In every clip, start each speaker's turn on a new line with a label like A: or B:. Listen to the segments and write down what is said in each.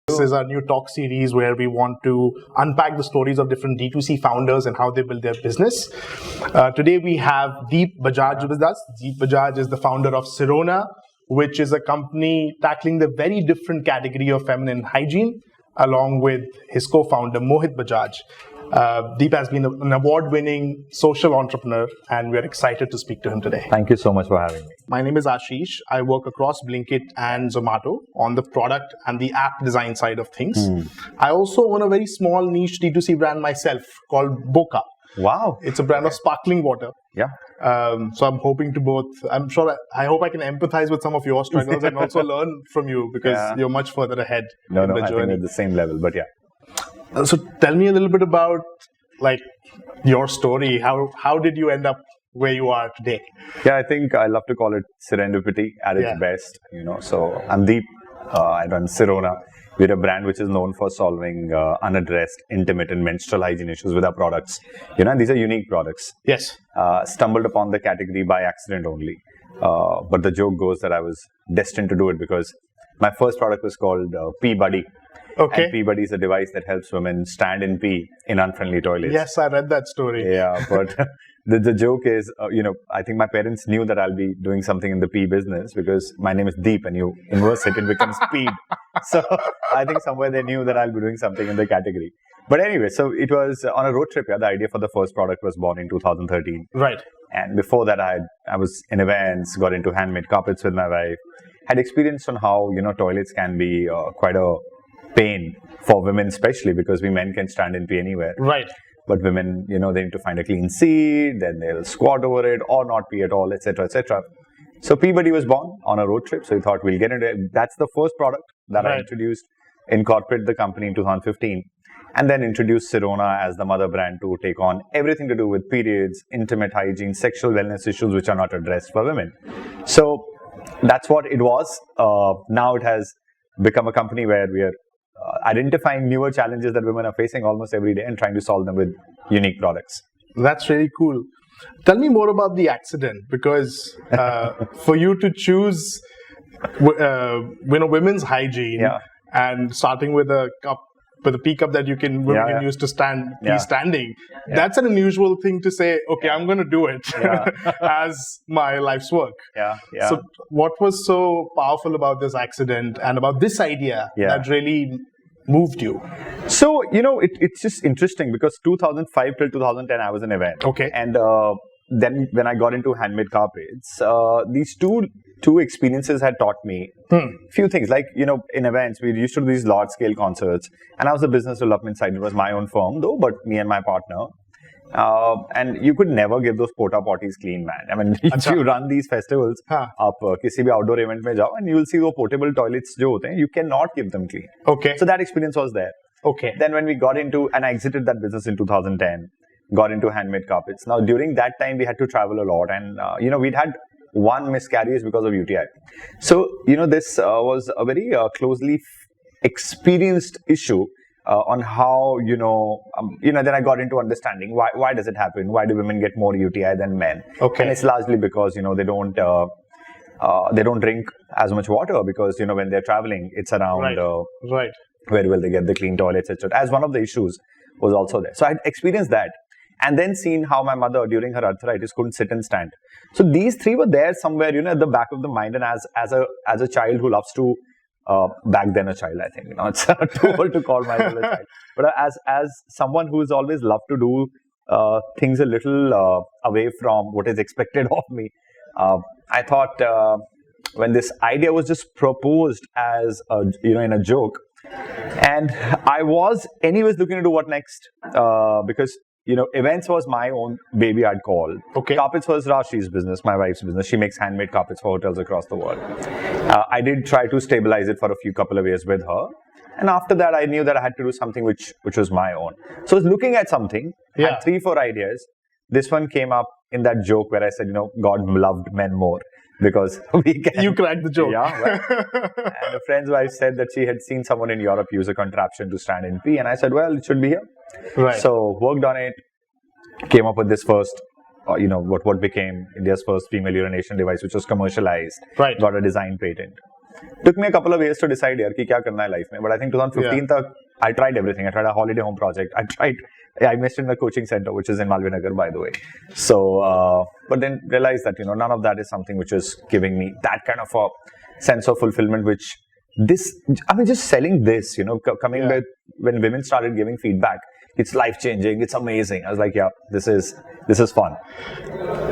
A: This is our new talk series where we want to unpack the stories of different D2C founders and how they build their business. Today we have Deep Bajaj with us. Deep Bajaj is the founder of Sirona, which is a company tackling the very different category of feminine hygiene, along with his co-founder Mohit Bajaj. Deep has been an award-winning social entrepreneur, and we're excited to speak to him today.
B: Thank you so much for having me.
A: My name is Ashish. I work across Blinkit and Zomato on the product and the app design side of things. I also own a very small niche D2C brand myself called Boca.
B: Wow.
A: It's a brand of sparkling water.
B: Yeah.
A: So I'm hoping to I hope I can empathize with some of your struggles and also learn from you because you're much further ahead in the journey.
B: I think at the same level, but yeah.
A: So tell me a little bit about your story. How did you end up where you are today?
B: Yeah, I think I love to call it serendipity at its best. So I'm Deep. I run Sirona. We're a brand which is known for solving unaddressed, intimate and menstrual hygiene issues with our products. And these are unique products.
A: Yes.
B: Stumbled upon the category by accident only. But the joke goes that I was destined to do it because my first product was called Pee Buddy.
A: Okay.
B: And Pee Buddy is a device that helps women stand and pee in unfriendly toilets.
A: Yes, I read that story.
B: Yeah, but the joke is, I think my parents knew that I'll be doing something in the pee business because my name is Deep and you inverse it becomes Speed. So I think somewhere they knew that I'll be doing something in the category. But anyway, so it was on a road trip. Yeah, the idea for the first product was born in 2013.
A: Right.
B: And before that, I was in events, got into handmade carpets with my wife, had experience on how, toilets can be quite a pain for women, especially because we men can stand and pee anywhere.
A: Right.
B: But women, they need to find a clean seat, then they'll squat over it or not pee at all, etc., etc. So Pee Buddy was born on a road trip. So we thought we'll get into it. That's the first product that I introduced, incorporated the company in 2015, and then introduced Sirona as the mother brand to take on everything to do with periods, intimate hygiene, sexual wellness issues which are not addressed for women. So that's what it was. Now it has become a company where we are identifying newer challenges that women are facing almost every day and trying to solve them with unique products.
A: That's really cool. Tell me more about the accident, because for you to choose women's hygiene and starting with a cup, with a pee cup that women can use to be standing, that's an unusual thing to say, okay, I'm going to do it as my life's work. So what was so powerful about this accident and about this idea that really moved you?
B: So, it's just interesting because 2005 till 2010, I was in event.
A: Okay.
B: And then when I got into handmade carpets, these two experiences had taught me few things. Like, in events, we used to do these large scale concerts and I was the business development side. It was my own firm though, but me and my partner. And you could never give those porta potties clean, man. I mean, if you run these festivals, आप किसी भी outdoor event में जाओ and you will see those portable toilets जो होते हैं, you cannot give them clean.
A: Okay.
B: So that experience was there.
A: Okay.
B: Then when we got into, and I exited that business in 2010, got into handmade carpets. Now during that time, we had to travel a lot and, we'd had one miscarriage because of UTI. So, this was a very closely experienced issue on how, then I got into understanding why does it happen? Why do women get more UTI than men?
A: Okay.
B: And it's largely because, they don't drink as much water because, when they're traveling, it's around where will they get the clean toilets, etc. As one of the issues was also there. So I experienced that and then seen how my mother during her arthritis couldn't sit and stand. So these three were there somewhere, at the back of the mind. And as a child who loves to, back then a child, I think, it's too old to call myself a child. But as someone who's always loved to do things a little away from what is expected of me, I thought when this idea was just proposed as in a joke, and I was anyways looking to do what next because events was my own baby, I'd call.
A: Okay.
B: Carpets was Rashi's business, my wife's business. She makes handmade carpets for hotels across the world. I did try to stabilize it for a couple of years with her. And after that, I knew that I had to do something which was my own. So I was looking at something, had 3-4 ideas. This one came up in that joke where I said, God loved men more. Because we can.
A: You cracked the joke.
B: Yeah. Right. And a friend's wife said that she had seen someone in Europe use a contraption to stand and pee. And I said, well, it should be here.
A: Right.
B: So worked on it, came up with this first, what became India's first female urination device, which was commercialized.
A: Right.
B: Got a design patent. Took me a couple of years to decide यार कि क्या करना है life में. But I think 2015 तक I tried everything. I tried a holiday home project. I missed in the coaching center, which is in Malvinagar, by the way. So, but then realized that, none of that is something which is giving me that kind of a sense of fulfillment, just selling this, coming with, when women started giving feedback, it's life-changing, it's amazing. I was like, yeah, this is fun.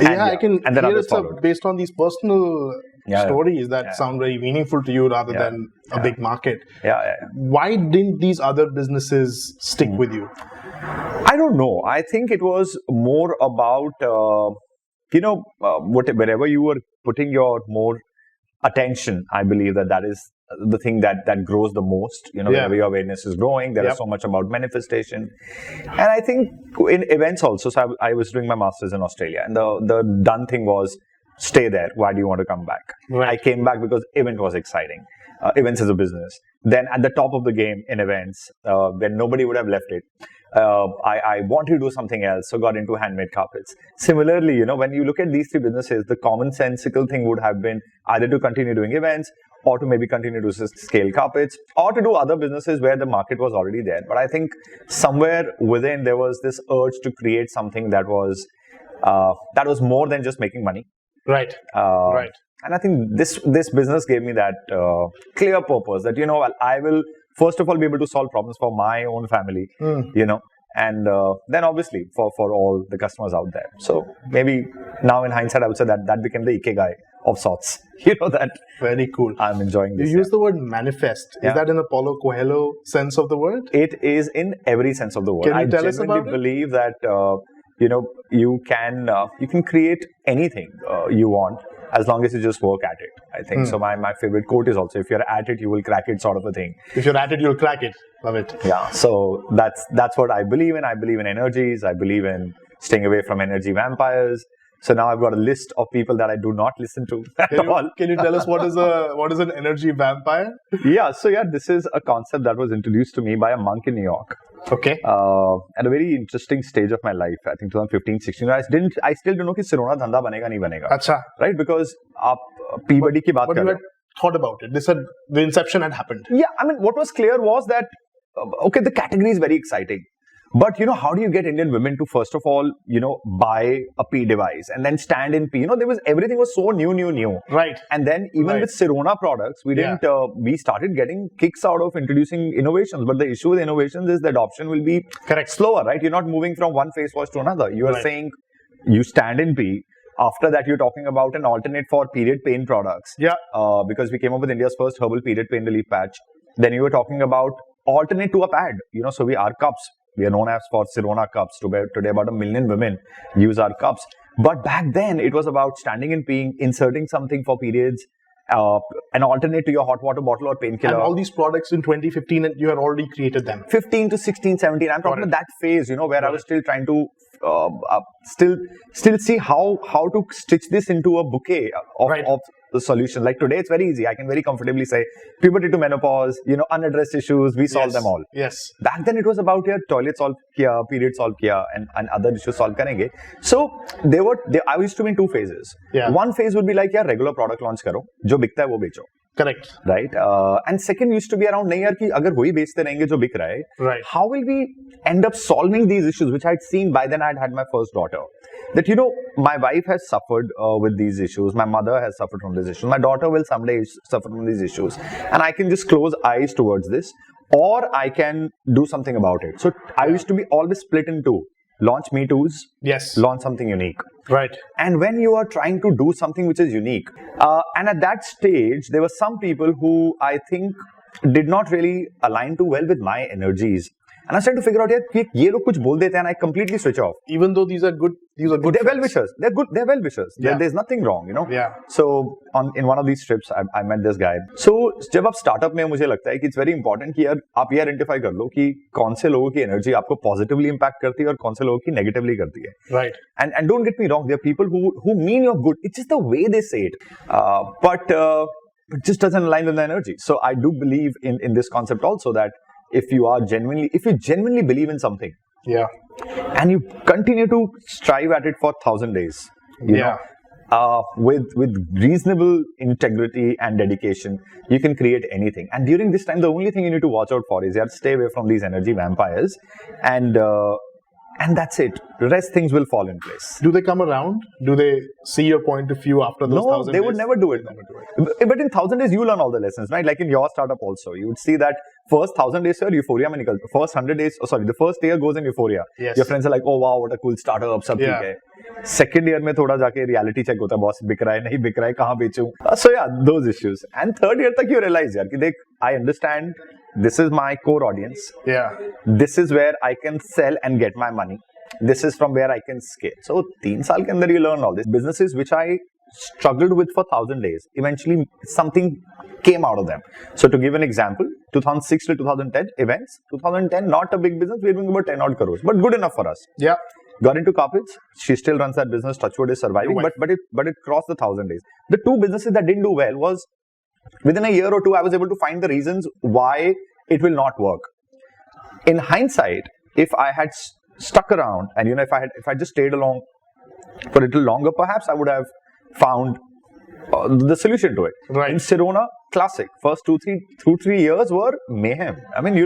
A: I can hear it's based on these personal stories that sound very meaningful to you rather than a big market. Why didn't these other businesses stick with you?
B: I don't know. I think it was more about, wherever you were putting your more attention, I believe that is the thing that grows the most. Wherever your awareness is growing, there is so much about manifestation. And I think in events also, so I was doing my master's in Australia, and the done thing was, stay there. Why do you want to come back? Right. I came back because event was exciting. Events is a business. Then at the top of the game in events, when nobody would have left it, I wanted to do something else, so got into handmade carpets. Similarly, when you look at these three businesses, the commonsensical thing would have been either to continue doing events, or to maybe continue to scale carpets, or to do other businesses where the market was already there. But I think somewhere within there was this urge to create something that was more than just making money.
A: Right. Right.
B: And I think this business gave me that clear purpose that, I will first of all be able to solve problems for my own family, and then obviously for all the customers out there. So maybe now in hindsight, I would say that became the ikigai of sorts. That.
A: Very cool.
B: I'm enjoying this.
A: You use the word manifest. Is that in the Paulo Coelho sense of the word?
B: It is in every sense of the word.
A: Can you tell us about it?
B: I genuinely believe that, you can create anything you want, as long as you just work at it, I think. So my favorite quote is also, if you're at it, you will crack it, sort of a thing.
A: If you're at it, you'll crack it. Love it.
B: Yeah, so that's what I believe in. I believe in energies. I believe in staying away from energy vampires. So now I've got a list of people that I do not listen to at all.
A: Can you tell us what is an energy vampire?
B: Yeah, so this is a concept that was introduced to me by a monk in New York.
A: Okay.
B: At a very interesting stage of my life, I think 2015-16, I still don't know कि Sirona धंधा बनेगा नहीं बनेगा.
A: अच्छा.
B: Right, because आप Peabody की बात कर रहे हो.
A: But you had thought about it. The inception had happened.
B: Yeah, I mean, what was clear was that the category is very exciting. But, how do you get Indian women to, first of all, buy a P device and then stand in P? Everything was so new.
A: Right.
B: And then even with Sirona products, we started getting kicks out of introducing innovations. But the issue with innovations is the adoption will be slower, right? You're not moving from one face wash to another. You are saying you stand in P. After that, you're talking about an alternate for period pain products. Yeah. Because we came up with India's first herbal period pain relief patch. Then you were talking about alternate to a pad. So our cups. We are known as for Sirona cups. Today, about 1 million women use our cups. But back then, it was about standing and peeing, inserting something for periods, an alternate to your hot water bottle or painkiller.
A: And all these products in 2015, you had already created them.
B: 15 to 16, 17. I'm talking about that phase, where I was still trying to still see how to stitch this into a bouquet of the solution. Like today, it's very easy. I can very comfortably say puberty to menopause, unaddressed issues, we solve them all.
A: Yes.
B: Back then, it was about toilet solve kiya, period solve kiya, and other issues solve karenge. So I used to be in two phases. Yeah. One phase would be like, regular product launch karo, jo bikta hai wo becho.
A: Correct.
B: Right. And second used to be around, nahi yaar ki agar wohi bechte rahenge jo bik raha hai.
A: Right.
B: How will we end up solving these issues, which I'd seen by then I'd had my first daughter. That, my wife has suffered with these issues. My mother has suffered from these issues. My daughter will someday suffer from these issues. And I can just close eyes towards this, or I can do something about it. So I used to be always split in two. Launch Me Too's.
A: Yes.
B: Launch something unique.
A: Right.
B: And when you are trying to do something which is unique, and at that stage, there were some people who I think did not really align too well with my energies. And I started to figure out, ye log kuch bol dete, and I completely switch off.
A: Even though these are good. They're
B: well-wishers. They're good. They're well-wishers. Yeah. There's nothing wrong,
A: Yeah.
B: So in one of these trips, I met this guy. So जब आप startup में मुझे लगता है कि it's very important कि यार आप ये identify कर लो कि कौन से लोगों की energy आपको positively impact करती है और कौन से लोगों की negatively करती है.
A: Right.
B: And don't get me wrong, there are people who mean you're good. It's just the way they say it. But it just doesn't align with the energy. So I do believe in this concept also that if you genuinely believe in something, and you continue to strive at it for 1,000 days, you know, with reasonable integrity and dedication, you can create anything. And during this time, the only thing you need to watch out for is you have to stay away from these energy vampires, and that's it. The rest things will fall in place.
A: Do they come around? Do they see your point of view after those 1,000 days?
B: No, they would never do it. But in 1,000 days, you learn all the lessons, right? Like in your startup also, you would see that first 1,000 days, sir, euphoria mein nikal. First 100 days, the first year goes in euphoria.
A: Yes.
B: Your friends are like, oh wow, what a cool startup, sab theek hai. Second year mein thoda jaake reality check hota, boss bik raha hai, nahi bik raha hai, kahan bechu. So yeah, those issues. And third year tak you realize, yaar, ki dekh, I understand this is my core audience.
A: Yeah.
B: This is where I can sell and get my money. This is from where I can scale. So 3 saal ke andar you learn all this. Businesses which I struggled with for 1,000 days, eventually something came out of them. So to give an example, 2006 to 2010 events, 2010 not a big business, we were doing about 10 odd crores, but good enough for us.
A: Yeah.
B: Got into carpets. She still runs that business. Touchwood is surviving, but it crossed the 1,000 days. The two businesses that didn't do well was within a year or two, I was able to find the reasons why it will not work. In hindsight, if I had stuck around and if I just stayed along for a little longer, perhaps I would have found the solution to it.
A: Right.
B: In Sirona, classic. First 2-3 years were mayhem. I mean,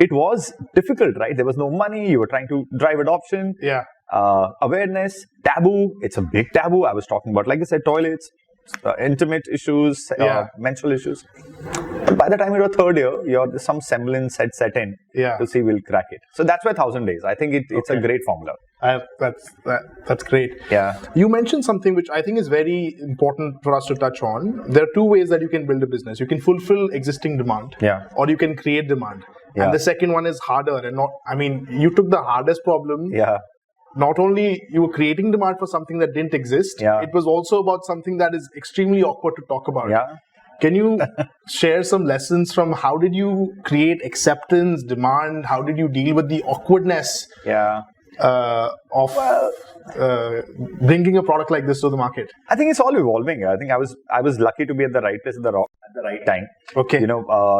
B: it was difficult, right? There was no money. You were trying to drive adoption.
A: Yeah.
B: Awareness, taboo. It's a big taboo. I was talking about, like I said, toilets, intimate issues, menstrual issues. But by the time you were third year, some semblance had set in to see we'll crack it. So that's why 1,000 days. I think it's a great formula.
A: That's great.
B: Yeah.
A: You mentioned something which I think is very important for us to touch on. There are two ways that you can build a business. You can fulfill existing demand, or you can create demand. Yeah. And the second one is harder and not. I mean, you took the hardest problem.
B: Yeah.
A: Not only you were creating demand for something that didn't exist, it was also about something that is extremely awkward to talk about.
B: Yeah.
A: Can you share some lessons from how did you create acceptance, demand? How did you deal with the awkwardness of bringing a product like this to the market?
B: I think it's all evolving. I think I was lucky to be at the right place at the right time.
A: Okay.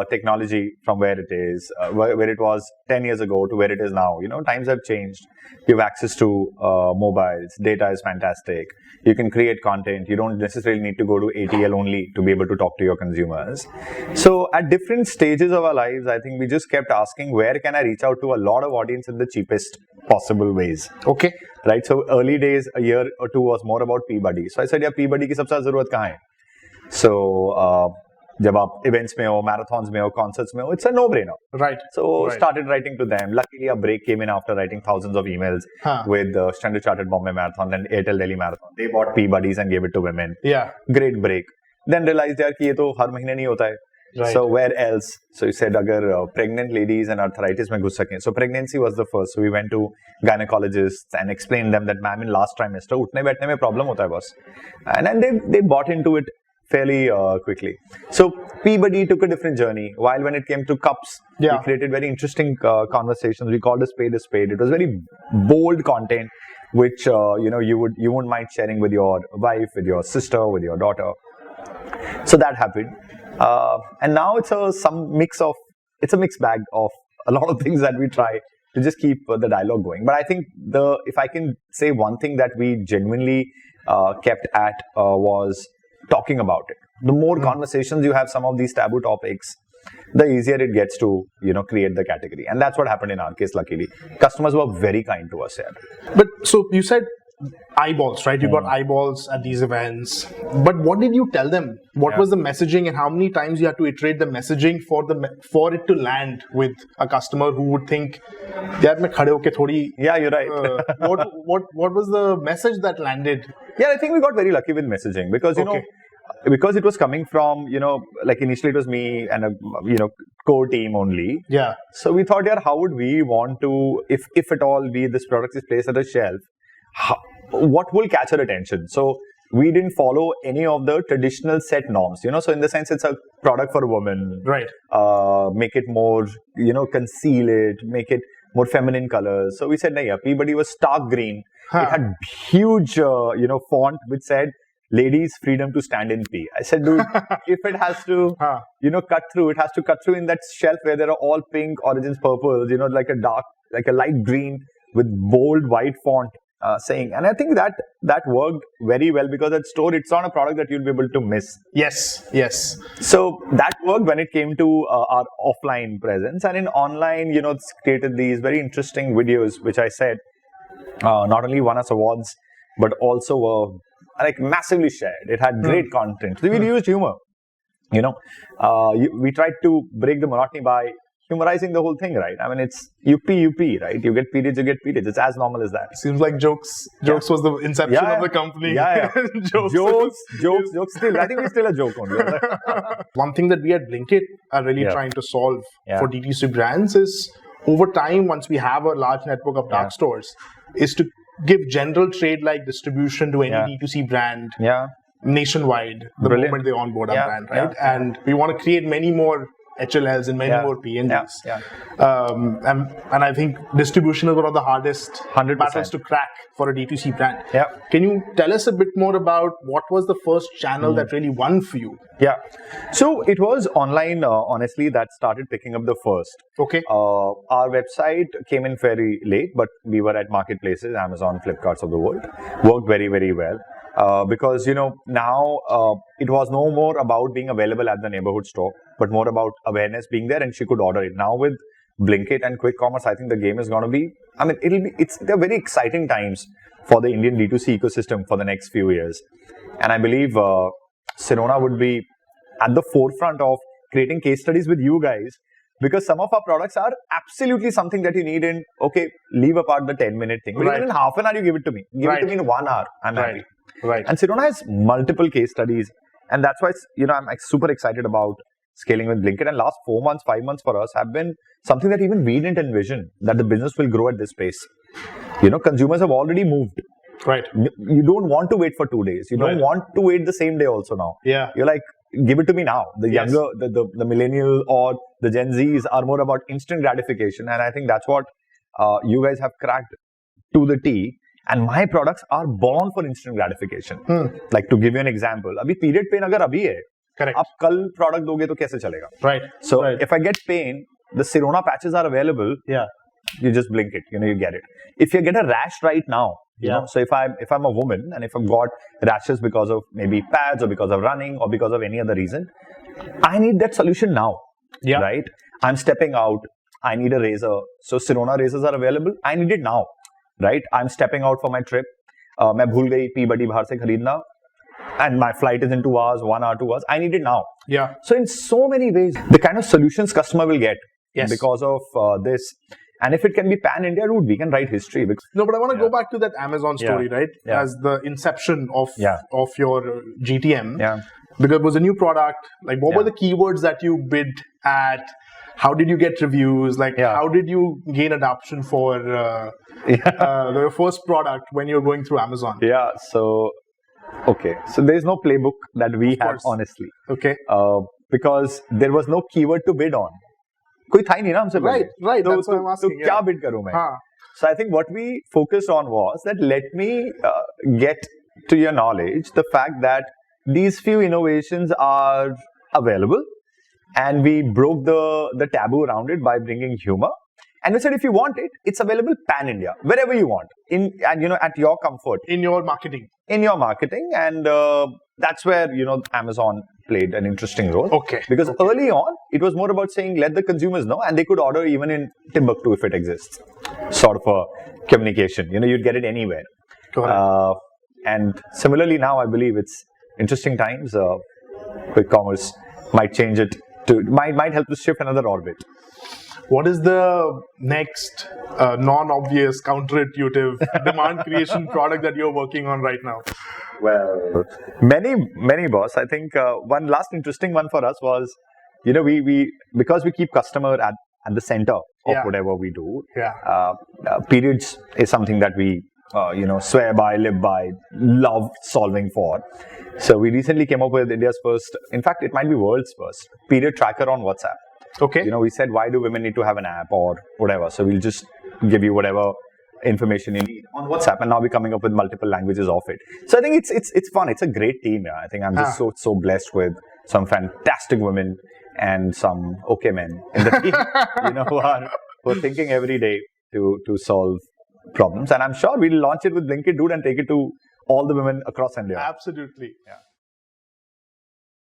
B: Technology from where it is, where it was 10 years ago to where it is now. Times have changed. You have access to mobiles. Data is fantastic. You can create content. You don't necessarily need to go to ATL only to be able to talk to your consumers. So at different stages of our lives, I think we just kept asking, where can I reach out to a lot of audience in the cheapest possible ways?
A: Okay.
B: Right. So early days, a year or two was more about P-Buddy. So I said, P-Buddy की सबसे ज़रूरत कहाँ है? So जब आप events में हो, marathons में हो, concerts में हो, it's a no-brainer.
A: Right.
B: So started writing to them. Luckily, a break came in after writing thousands of emails with Standard Chartered Bombay Marathon and Airtel Delhi Marathon. They bought P-Buddies and gave it to women.
A: Yeah.
B: Great break. Then realized यार कि ये तो हर महीने नहीं होता है.
A: Right.
B: So where else? So you said अगर pregnant ladies and arthritis में घुस सकें. So pregnancy was the first. So we went to gynecologists and explained them that ma'am in last trimester उठने बैठने में problem होता है boss. And then they bought into it fairly quickly. So P-Buddy took a different journey. While when it came to cups, we created very interesting conversations. We called a spade a spade. It was very bold content, which you wouldn't mind sharing with your wife, with your sister, with your daughter. So that happened. And now it's a mixed bag of a lot of things that we try to just keep the dialogue going. But I think if I can say one thing that we genuinely kept at was talking about it. The more conversations you have some of these taboo topics, the easier it gets to create the category. And that's what happened in our case, luckily. Customers were very kind to us here.
A: But so you said eyeballs, right? You got eyeballs at these events. But what did you tell them? What was the messaging, and how many times you had to iterate the messaging for it to land with a customer who would think, "Yaar, main khade hoke thodi."
B: Yeah, you're right.
A: What was the message that landed?
B: Yeah, I think we got very lucky with messaging because because it was coming from like initially it was me and a core team only.
A: Yeah.
B: So we thought, how would we want to, if at all this product is placed at a shelf, what will catch our attention? So we didn't follow any of the traditional set norms, so in the sense it's a product for a woman,
A: right?
B: Make it more, conceal it, make it more feminine colors. So we said, P-Buddy was stark green. It had huge, font which said, ladies freedom to stand in P. I said, dude, if it has to, cut through, it has to cut through in that shelf where there are all pink, oranges, purples, like a light green with bold white font. saying. And I think that worked very well because at store, it's not a product that you'll be able to miss.
A: Yes.
B: So that worked when it came to our offline presence. And in online, it's created these very interesting videos, which I said not only won us awards, but also were like massively shared. It had great content. So we used humor. We tried to break the monotony by humorizing the whole thing, right? I mean, it's UP, right? You get periods. It's as normal as that.
A: Seems like jokes was the inception of the company. Jokes.
B: Still, I think we're still a joke only.
A: One thing that we at Blinkit are really trying to solve for DTC brands is, over time, once we have a large network of dark stores, is to give general trade-like distribution to any D2C brand nationwide the moment they onboard our brand, right? And we want to create many more HLLs and many more PNGs. And I think distribution is one of the hardest
B: 100%.
A: battles to crack for a D2C brand.
B: Yeah.
A: Can you tell us a bit more about what was the first channel that really won for you?
B: Yeah. So it was online, honestly, that started picking up the first.
A: Okay.
B: Our website came in very late, but we were at marketplaces, Amazon, Flipkarts of the world. Worked very, very well. Because, now it was no more about being available at the neighborhood store, but more about awareness being there and she could order it. Now with Blinkit and quick commerce, I think the game is going to be, they're very exciting times for the Indian D2C ecosystem for the next few years. And I believe Sirona would be at the forefront of creating case studies with you guys, because some of our products are absolutely something that you need in, leave apart the 10-minute thing. But even in half an hour, you give it to me. Give it to me in 1 hour. I'm happy.
A: Right.
B: And Sirona has multiple case studies. And that's why, I'm super excited about scaling with Blinkit. And last 4 months, 5 months for us have been something that even we didn't envision, that the business will grow at this pace. Consumers have already moved.
A: Right.
B: You don't want to wait for 2 days. You don't want to wait the same day also now.
A: Yeah.
B: You're like, give it to me now. The younger, the millennial or the Gen Zs are more about instant gratification. And I think that's what you guys have cracked to the T. And my products are born for instant gratification. Like, to give you an example, abhi period pain agar abhi hai,
A: correct,
B: ab kal product doge to kaise chalega?
A: Right.
B: So if I get pain, the Sirona patches are available.
A: Yeah.
B: You just blink it, you get it. If you get a rash right now, so if I'm a woman and if I've got rashes because of maybe pads or because of running or because of any other reason, I need that solution now. Yeah. Right? I'm stepping out. I need a razor. So Sirona razors are available. I need it now. Right? I'm stepping out for my trip. मैं भूल गई P बड़ी बाहर से खरीदना, and my flight is in 2 hours, 1 hour, 2 hours. I need it now.
A: Yeah.
B: So in so many ways, the kind of solutions customer will get because of this. And if it can be pan-India route, we can write history.
A: No, but I want to go back to that Amazon story, right? Yeah. As the inception of your GTM. Yeah. Because it was a new product. Like, what were the keywords that you bid at? How did you get reviews? Like, how did you gain adoption for the first product when you're going through Amazon?
B: Yeah, so there's no playbook that we have, honestly.
A: Okay.
B: Because there was no keyword to bid on. कोई था ही नहीं ना हमसे
A: Right. That's what I'm asking.
B: तो क्या bid करूँ मैं? So I think what we focused on was that let me get to your knowledge the fact that these few innovations are available. And we broke the taboo around it by bringing humor. And we said, if you want it, it's available pan-India, wherever you want, at your comfort.
A: In your marketing.
B: And that's where, Amazon played an interesting role.
A: Okay.
B: Because early on, it was more about saying, let the consumers know, and they could order even in Timbuktu if it exists. Sort of a communication. You'd get it anywhere. And similarly now, I believe it's interesting times. Quick commerce might change it. Might help to shift another orbit.
A: What is the next non-obvious, counterintuitive demand creation product that you're working on right now?
B: Well, many boss. I think one last interesting one for us was, we because we keep customer at the center of whatever we do.
A: Yeah.
B: Periods is something that we swear by, live by, love solving for. So we recently came up with India's first, in fact, it might be world's first, period tracker on WhatsApp.
A: Okay.
B: We said, why do women need to have an app or whatever? So we'll just give you whatever information you need on WhatsApp, and now we're coming up with multiple languages of it. So I think it's fun. It's a great team. Yeah. I think I'm just so blessed with some fantastic women and some okay men in the team, who are thinking every day to solve problems. And I'm sure we'll launch it with Blinkit, dude, and take it to all the women across India.
A: Absolutely.
B: Yeah.